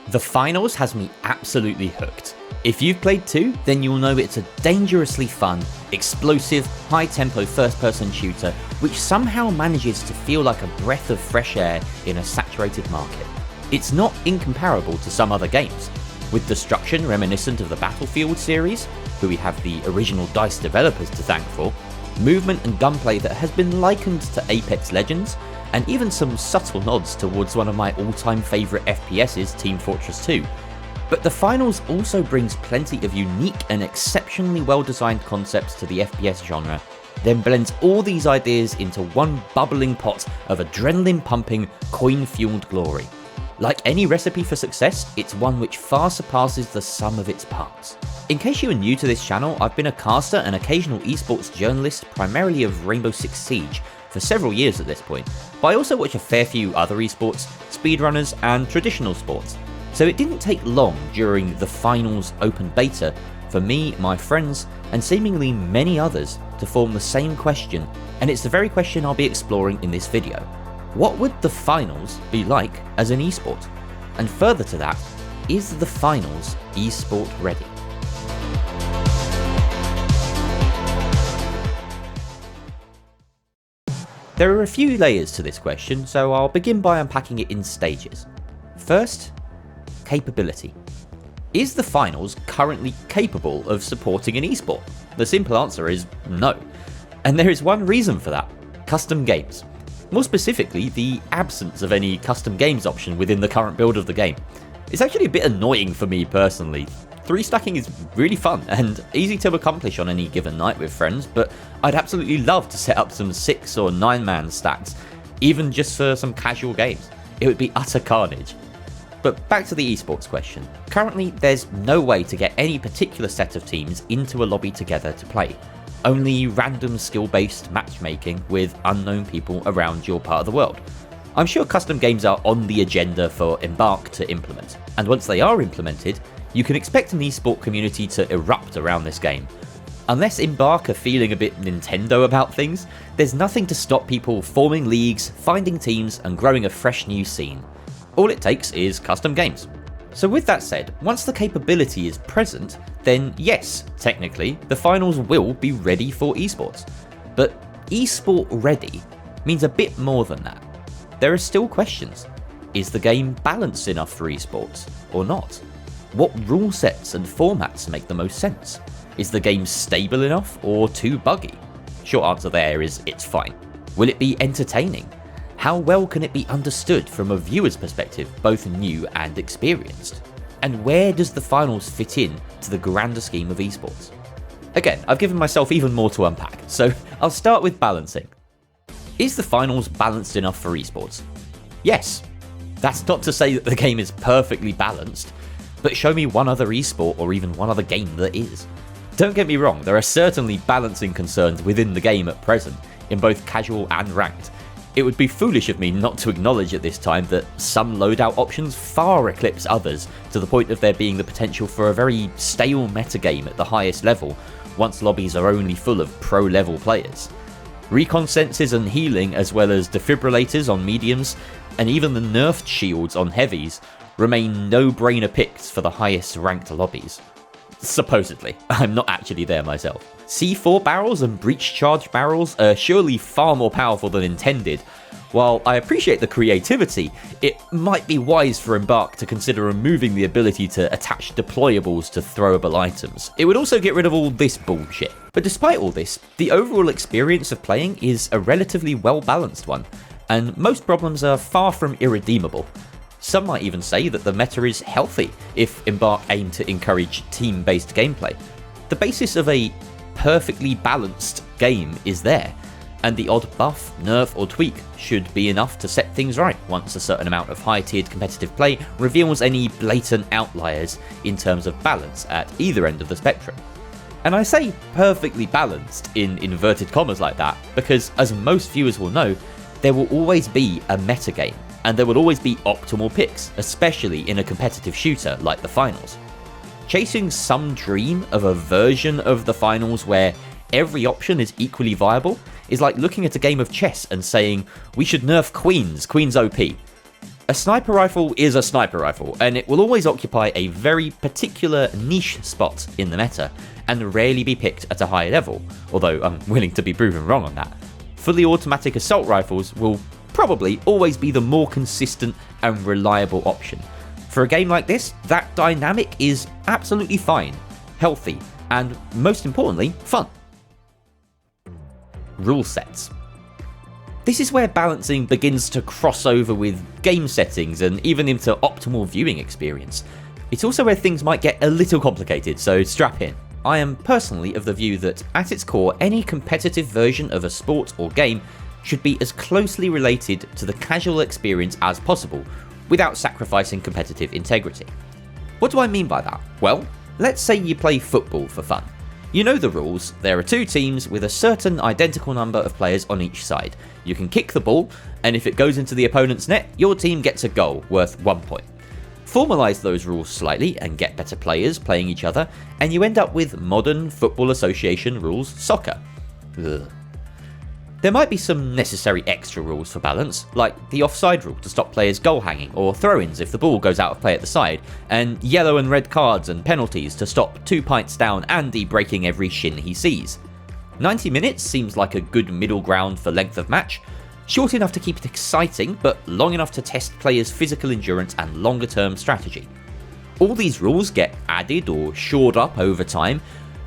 The finals has me absolutely hooked. If you've played 2, then you'll know it's a dangerously fun, explosive, high-tempo first-person shooter which somehow manages to feel like a breath of fresh air in a saturated market. It's not incomparable to some other games, with destruction reminiscent of the Battlefield series, who we have the original DICE developers to thank for, movement and gunplay that has been likened to Apex Legends, and even some subtle nods towards one of my all-time favourite FPS's, Team Fortress 2. But the finals also brings plenty of unique and exceptionally well-designed concepts to the FPS genre, then blends all these ideas into one bubbling pot of adrenaline-pumping, coin-fueled glory. Like any recipe for success, it's one which far surpasses the sum of its parts. In case you are new to this channel, I've been a caster and occasional esports journalist primarily of Rainbow Six Siege for several years at this point, but I also watch a fair few other esports, speedrunners and traditional sports, so it didn't take long during the finals open beta for me, my friends, and seemingly many others to form the same question, and it's the very question I'll be exploring in this video. What would the finals be like as an esport? And further to that, is the finals esport ready? There are a few layers to this question, so I'll begin by unpacking it in stages. First, capability. Is the finals currently capable of supporting an esport? The simple answer is no. And there is one reason for that: custom games. More specifically, the absence of any custom games option within the current build of the game. It's actually a bit annoying for me personally. 3 stacking is really fun and easy to accomplish on any given night with friends, but I'd absolutely love to set up some 6 or 9 man stacks, even just for some casual games. It would be utter carnage. But back to the esports question. Currently, there's no way to get any particular set of teams into a lobby together to play. Only random skill-based matchmaking with unknown people around your part of the world. I'm sure custom games are on the agenda for Embark to implement, and once they are implemented, you can expect an esport community to erupt around this game. Unless Embark are feeling a bit Nintendo about things, there's nothing to stop people forming leagues, finding teams, and growing a fresh new scene. All it takes is custom games. So with that said, once the capability is present, then yes, technically, the finals will be ready for esports. But esport ready means a bit more than that. There are still questions. Is the game balanced enough for esports, or not? What rule sets and formats make the most sense? Is the game stable enough or too buggy? Short answer there is it's fine. Will it be entertaining? How well can it be understood from a viewer's perspective, both new and experienced? And where does the finals fit in to the grander scheme of esports? Again, I've given myself even more to unpack, so I'll start with balancing. Is the finals balanced enough for esports? Yes. That's not to say that the game is perfectly balanced, but show me one other esport or even one other game that is. Don't get me wrong, there are certainly balancing concerns within the game at present, in both casual and ranked. It would be foolish of me not to acknowledge at this time that some loadout options far eclipse others, to the point of there being the potential for a very stale metagame at the highest level, once lobbies are only full of pro-level players. Recon senses and healing, as well as defibrillators on mediums, and even the nerfed shields on heavies, remain no-brainer picks for the highest ranked lobbies. Supposedly. I'm not actually there myself. C4 barrels and breach charge barrels are surely far more powerful than intended. While I appreciate the creativity, it might be wise for Embark to consider removing the ability to attach deployables to throwable items. It would also get rid of all this bullshit. But despite all this, the overall experience of playing is a relatively well-balanced one, and most problems are far from irredeemable. Some might even say that the meta is healthy if Embark aim to encourage team-based gameplay. The basis of a perfectly balanced game is there, and the odd buff, nerf or tweak should be enough to set things right once a certain amount of high-tiered competitive play reveals any blatant outliers in terms of balance at either end of the spectrum. And I say perfectly balanced in inverted commas like that because, as most viewers will know, there will always be a metagame, and there will always be optimal picks, especially in a competitive shooter like the finals. Chasing some dream of a version of the finals where every option is equally viable is like looking at a game of chess and saying, we should nerf queens, queen's OP. A sniper rifle is a sniper rifle, and it will always occupy a very particular niche spot in the meta, and rarely be picked at a higher level, although I'm willing to be proven wrong on that. Fully automatic assault rifles will probably always be the more consistent and reliable option. For a game like this, that dynamic is absolutely fine, healthy, and most importantly, fun. Rule sets. This is where balancing begins to cross over with game settings and even into optimal viewing experience. It's also where things might get a little complicated, so strap in. I am personally of the view that, at its core, any competitive version of a sport or game should be as closely related to the casual experience as possible, without sacrificing competitive integrity. What do I mean by that? Well, let's say you play football for fun. You know the rules. There are 2 teams with a certain identical number of players on each side. You can kick the ball, and if it goes into the opponent's net, your team gets a goal worth 1 point. Formalise those rules slightly and get better players playing each other, and you end up with modern Football Association rules soccer. Ugh. There might be some necessary extra rules for balance, like the offside rule to stop players goal hanging or throw-ins if the ball goes out of play at the side, and yellow and red cards and penalties to stop 2 pints down Andy breaking every shin he sees. 90 minutes seems like a good middle ground for length of match, short enough to keep it exciting but long enough to test players' physical endurance and longer term strategy. All these rules get added or shored up over time,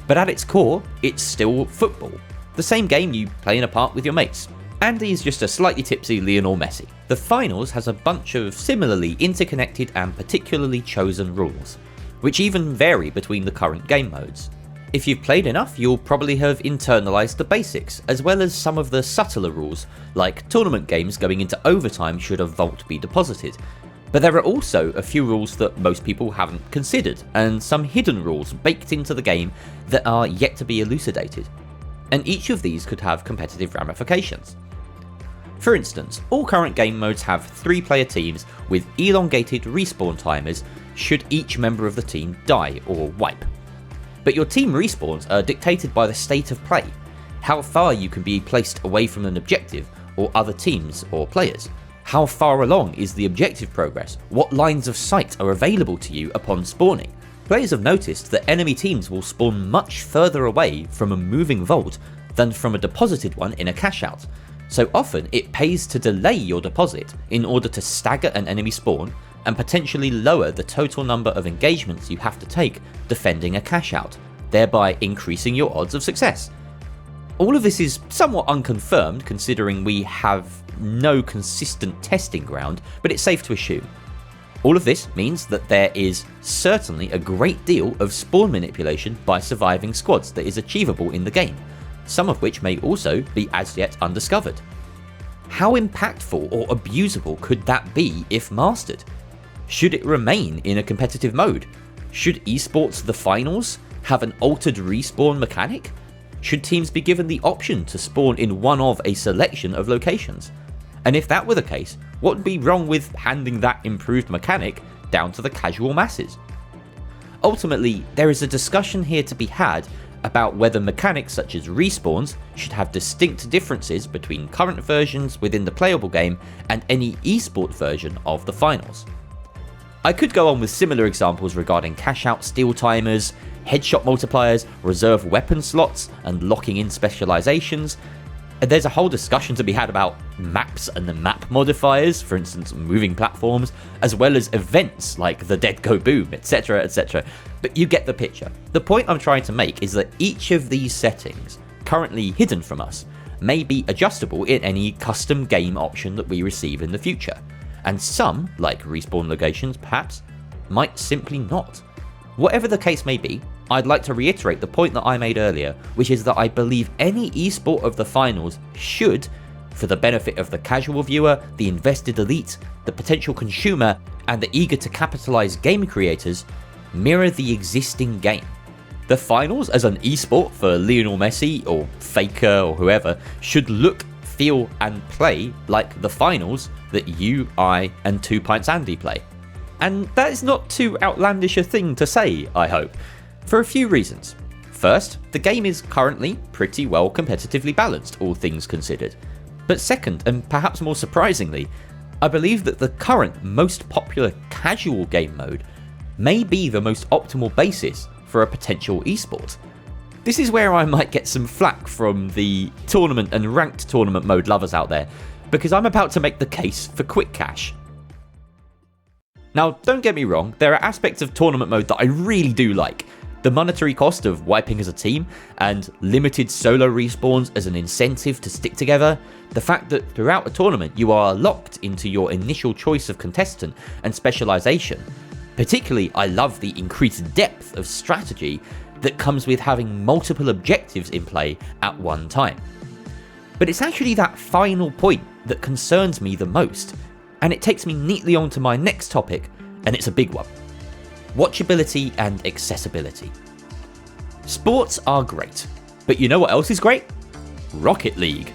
but at its core, it's still football. The same game you play in a park with your mates. Andy is just a slightly tipsy Lionel Messi. The finals has a bunch of similarly interconnected and particularly chosen rules, which even vary between the current game modes. If you've played enough, you'll probably have internalised the basics, as well as some of the subtler rules, like tournament games going into overtime should a vault be deposited. But there are also a few rules that most people haven't considered, and some hidden rules baked into the game that are yet to be elucidated. And each of these could have competitive ramifications. For instance, all current game modes have 3-player teams with elongated respawn timers should each member of the team die or wipe. But your team respawns are dictated by the state of play, how far you can be placed away from an objective or other teams or players, how far along is the objective progress, what lines of sight are available to you upon spawning. Players have noticed that enemy teams will spawn much further away from a moving vault than from a deposited one in a cash out, so often it pays to delay your deposit in order to stagger an enemy spawn and potentially lower the total number of engagements you have to take defending a cash out, thereby increasing your odds of success. All of this is somewhat unconfirmed considering we have no consistent testing ground, but it's safe to assume. All of this means that there is certainly a great deal of spawn manipulation by surviving squads that is achievable in the game, some of which may also be as yet undiscovered. How impactful or abusable could that be if mastered? Should it remain in a competitive mode? Should Esports the finals have an altered respawn mechanic? Should teams be given the option to spawn in one of a selection of locations? And if that were the case, what would be wrong with handing that improved mechanic down to the casual masses? Ultimately, there is a discussion here to be had about whether mechanics such as respawns should have distinct differences between current versions within the playable game and any esport version of the finals. I could go on with similar examples regarding cash out steal timers, headshot multipliers, reserve weapon slots, and locking in specializations. And there's a whole discussion to be had about maps and the map modifiers, for instance moving platforms, as well as events like the Dead Go Boom, etc, etc. But you get the picture. The point I'm trying to make is that each of these settings, currently hidden from us, may be adjustable in any custom game option that we receive in the future. And some, like respawn locations perhaps, might simply not. Whatever the case may be, I'd like to reiterate the point that I made earlier, which is that I believe any esport of the finals should, for the benefit of the casual viewer, the invested elite, the potential consumer, and the eager to capitalize game creators, mirror the existing game. The finals as an esport for Lionel Messi or Faker or whoever should look, feel, and play like the finals that you, I, and 2 Pints Andy play. And that is not too outlandish a thing to say, I hope, for a few reasons. First, the game is currently pretty well competitively balanced, all things considered. But second, and perhaps more surprisingly, I believe that the current most popular casual game mode may be the most optimal basis for a potential esport. This is where I might get some flack from the tournament and ranked tournament mode lovers out there, because I'm about to make the case for quick cash. Now, don't get me wrong, there are aspects of tournament mode that I really do like. The monetary cost of wiping as a team, and limited solo respawns as an incentive to stick together, the fact that throughout a tournament you are locked into your initial choice of contestant and specialisation. Particularly, I love the increased depth of strategy that comes with having multiple objectives in play at one time. But it's actually that final point that concerns me the most, and it takes me neatly on to my next topic, and it's a big one. Watchability and accessibility. Sports are great, but you know what else is great? Rocket League.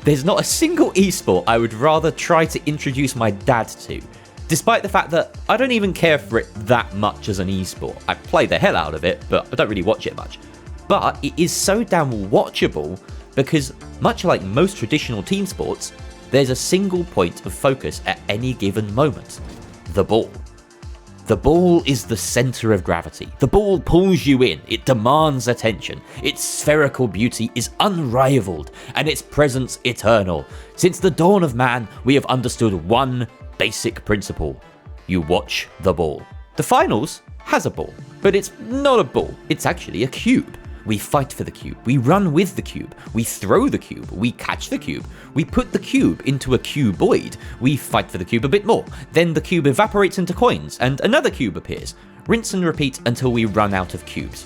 There's not a single esport I would rather try to introduce my dad to, despite the fact that I don't even care for it that much as an esport. I play the hell out of it, but I don't really watch it much. But it is so damn watchable because, much like most traditional team sports, there's a single point of focus at any given moment: the ball. The ball is the centre of gravity. The ball pulls you in, it demands attention. Its spherical beauty is unrivaled, and its presence eternal. Since the dawn of man, we have understood one basic principle: you watch the ball. The finals has a ball, but it's not a ball, it's actually a cube. We fight for the cube, we run with the cube, we throw the cube, we catch the cube, we put the cube into a cuboid, we fight for the cube a bit more, then the cube evaporates into coins and another cube appears. Rinse and repeat until we run out of cubes.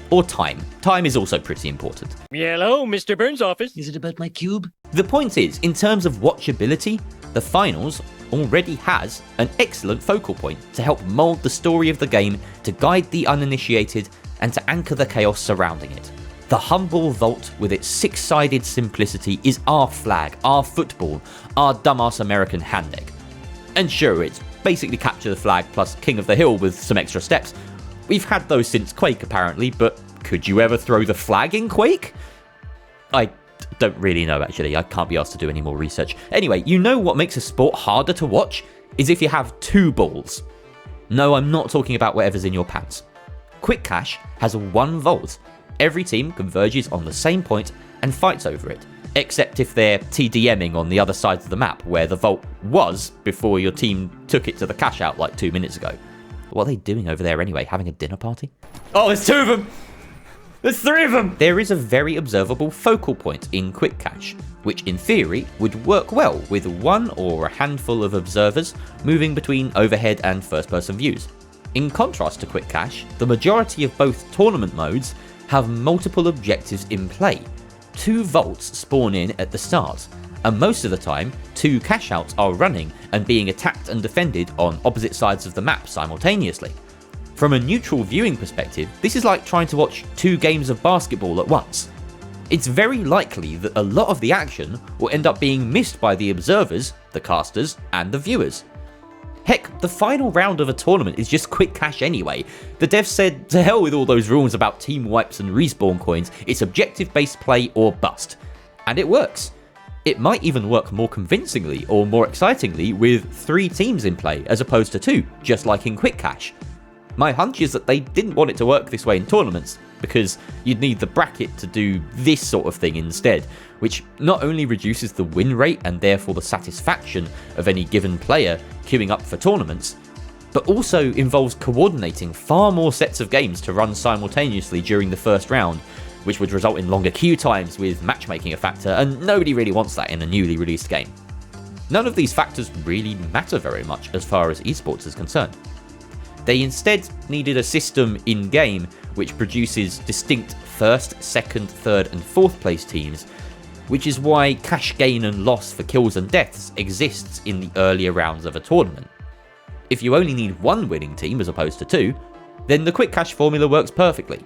Or time. Time is also pretty important. Hello, Mr. Burns' office. Is it about my cube? The point is, in terms of watchability, the finals already has an excellent focal point to help mould the story of the game, to guide the uninitiated, and to anchor the chaos surrounding it. The humble vault with its six-sided simplicity is our flag, our football, our dumbass American hand egg. And sure, it's basically capture the flag plus king of the hill with some extra steps. We've had those since Quake apparently, but could you ever throw the flag in Quake? I don't really know actually, I can't be asked to do any more research. Anyway, you know what makes a sport harder to watch? Is if you have two balls. No, I'm not talking about whatever's in your pants. Quick Cash has one vault. Every team converges on the same point and fights over it, except if they're TDMing on the other side of the map where the vault was before your team took it to the cash out like 2 minutes ago. What are they doing over there anyway, having a dinner party? Oh, there's two of them! There's three of them! There is a very observable focal point in Quick Cash, which in theory would work well with one or a handful of observers moving between overhead and first-person views. In contrast to Quick Cash, the majority of both tournament modes have multiple objectives in play. Two vaults spawn in at the start, and most of the time, two cash outs are running and being attacked and defended on opposite sides of the map simultaneously. From a neutral viewing perspective, this is like trying to watch two games of basketball at once. It's very likely that a lot of the action will end up being missed by the observers, the casters, and the viewers. Heck, the final round of a tournament is just Quick Cash anyway. The devs said, to hell with all those rules about team wipes and respawn coins, it's objective-based play or bust. And it works. It might even work more convincingly or more excitingly with 3 teams in play as opposed to 2, just like in Quick Cash. My hunch is that they didn't want it to work this way in tournaments, because you'd need the bracket to do this sort of thing instead, which not only reduces the win rate and therefore the satisfaction of any given player queuing up for tournaments, but also involves coordinating far more sets of games to run simultaneously during the first round, which would result in longer queue times with matchmaking a factor, and nobody really wants that in a newly released game. None of these factors really matter very much as far as esports is concerned. They instead needed a system in-game which produces distinct first, second, third and fourth place teams, which is why cash gain and loss for kills and deaths exists in the earlier rounds of a tournament. If you only need one winning team as opposed to 2, then the Quick Cash formula works perfectly.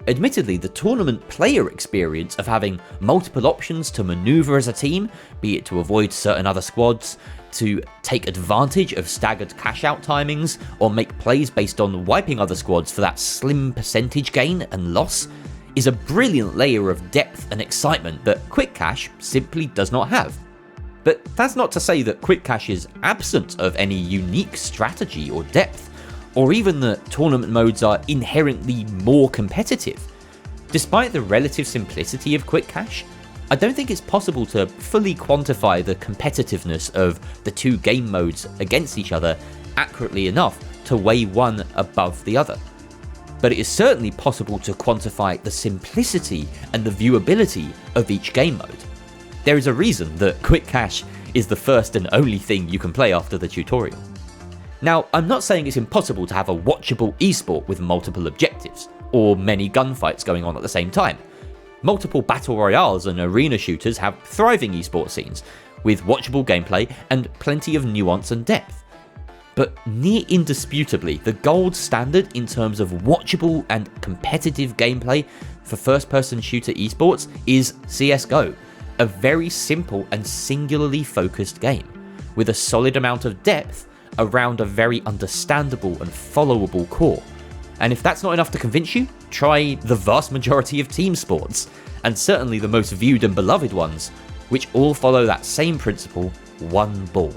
Admittedly, the tournament player experience of having multiple options to maneuver as a team, be it to avoid certain other squads, to take advantage of staggered cash-out timings, or make plays based on wiping other squads for that slim percentage gain and loss, is a brilliant layer of depth and excitement that Quick Cash simply does not have. But that's not to say that Quick Cash is absent of any unique strategy or depth, or even that tournament modes are inherently more competitive. Despite the relative simplicity of Quick Cash, I don't think it's possible to fully quantify the competitiveness of the two game modes against each other accurately enough to weigh one above the other. But it is certainly possible to quantify the simplicity and the viewability of each game mode. There is a reason that Quick Cash is the first and only thing you can play after the tutorial. Now, I'm not saying it's impossible to have a watchable esport with multiple objectives, or many gunfights going on at the same time. Multiple battle royales and arena shooters have thriving esports scenes, with watchable gameplay and plenty of nuance and depth. But near indisputably, the gold standard in terms of watchable and competitive gameplay for first-person shooter esports is CSGO, a very simple and singularly focused game, with a solid amount of depth around a very understandable and followable core. And if that's not enough to convince you, try the vast majority of team sports, and certainly the most viewed and beloved ones, which all follow that same principle, one ball.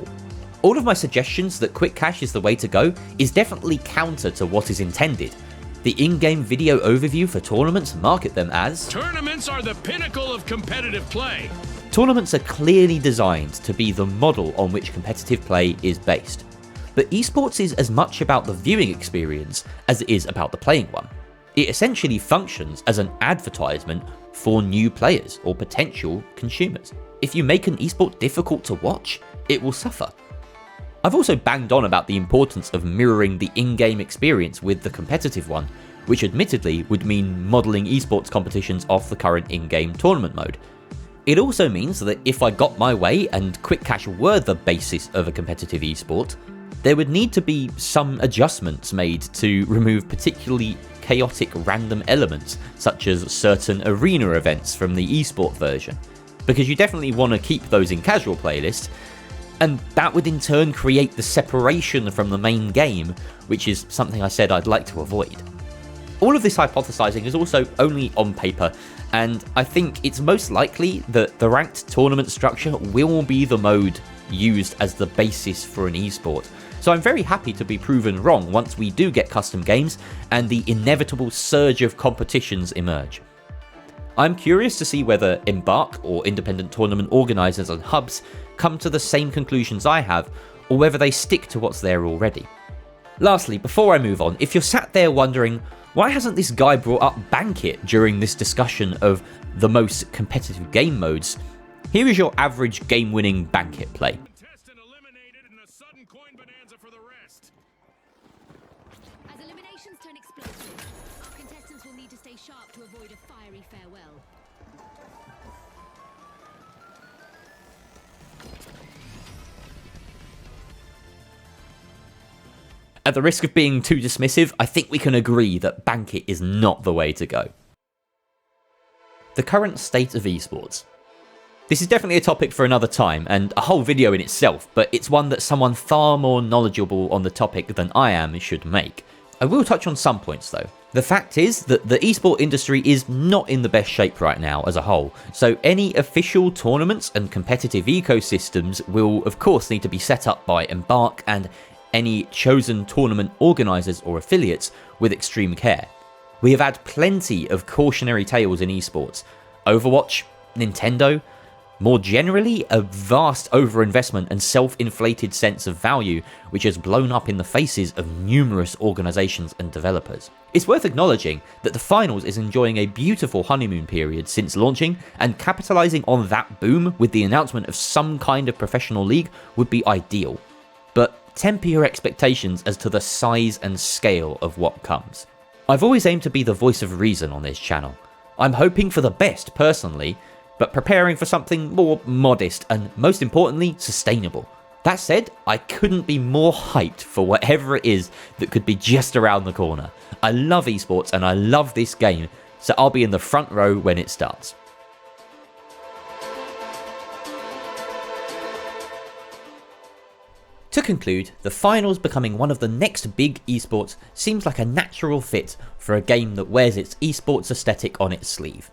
All of my suggestions that Quick Cash is the way to go is definitely counter to what is intended. The in-game video overview for tournaments market them as tournaments are the pinnacle of competitive play. Tournaments are clearly designed to be the model on which competitive play is based. But esports is as much about the viewing experience as it is about the playing one. It essentially functions as an advertisement for new players or potential consumers. If you make an esport difficult to watch, it will suffer. I've also banged on about the importance of mirroring the in-game experience with the competitive one, which admittedly would mean modelling esports competitions off the current in-game tournament mode. It also means that if I got my way and Quick Cash were the basis of a competitive esport, there would need to be some adjustments made to remove particularly chaotic random elements, such as certain arena events from the esport version, because you definitely want to keep those in casual playlists, and that would in turn create the separation from the main game, which is something I said I'd like to avoid. All of this hypothesizing is also only on paper, and I think it's most likely that the ranked tournament structure will be the mode used as the basis for an esport. So I'm very happy to be proven wrong once we do get custom games and the inevitable surge of competitions emerge. I'm curious to see whether Embark or independent tournament organisers and hubs come to the same conclusions I have, or whether they stick to what's there already. Lastly, before I move on, if you're sat there wondering, why hasn't this guy brought up Bankit during this discussion of the most competitive game modes, here is your average game-winning Bankit play. As eliminations turn explosive, our contestants will need to stay sharp to avoid a fiery farewell. At the risk of being too dismissive, I think we can agree that Bankit is not the way to go. The current state of esports. This is definitely a topic for another time, and a whole video in itself, but it's one that someone far more knowledgeable on the topic than I am should make. I will touch on some points though. The fact is that the esport industry is not in the best shape right now as a whole, so any official tournaments and competitive ecosystems will of course need to be set up by Embark and any chosen tournament organisers or affiliates with extreme care. We have had plenty of cautionary tales in esports. Overwatch, Nintendo, more generally, a vast overinvestment and self-inflated sense of value which has blown up in the faces of numerous organisations and developers. It's worth acknowledging that the finals is enjoying a beautiful honeymoon period since launching, and capitalising on that boom with the announcement of some kind of professional league would be ideal. But temper your expectations as to the size and scale of what comes. I've always aimed to be the voice of reason on this channel. I'm hoping for the best personally, but preparing for something more modest and, most importantly, sustainable. That said, I couldn't be more hyped for whatever it is that could be just around the corner. I love esports and I love this game, so I'll be in the front row when it starts. To conclude, the finals becoming one of the next big esports seems like a natural fit for a game that wears its esports aesthetic on its sleeve.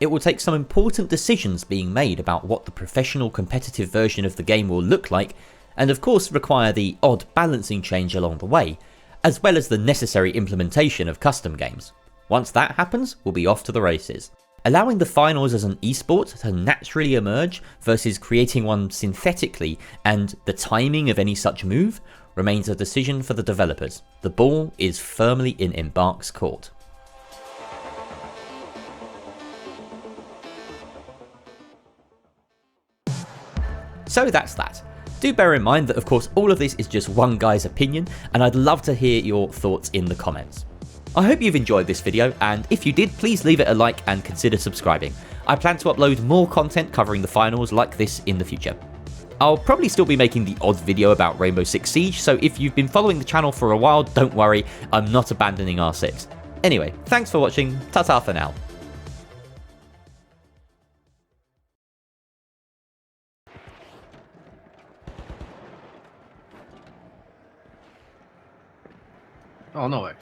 It will take some important decisions being made about what the professional competitive version of the game will look like, and of course require the odd balancing change along the way, as well as the necessary implementation of custom games. Once that happens, we'll be off to the races. Allowing the finals as an esport to naturally emerge versus creating one synthetically, and the timing of any such move, remains a decision for the developers. The ball is firmly in Embark's court. So that's that. Do bear in mind that of course all of this is just one guy's opinion, and I'd love to hear your thoughts in the comments. I hope you've enjoyed this video, and if you did, please leave it a like and consider subscribing. I plan to upload more content covering the finals like this in the future. I'll probably still be making the odd video about Rainbow Six Siege, so if you've been following the channel for a while, don't worry, I'm not abandoning R6. Anyway, thanks for watching, ta-ta for now. Oh, no way.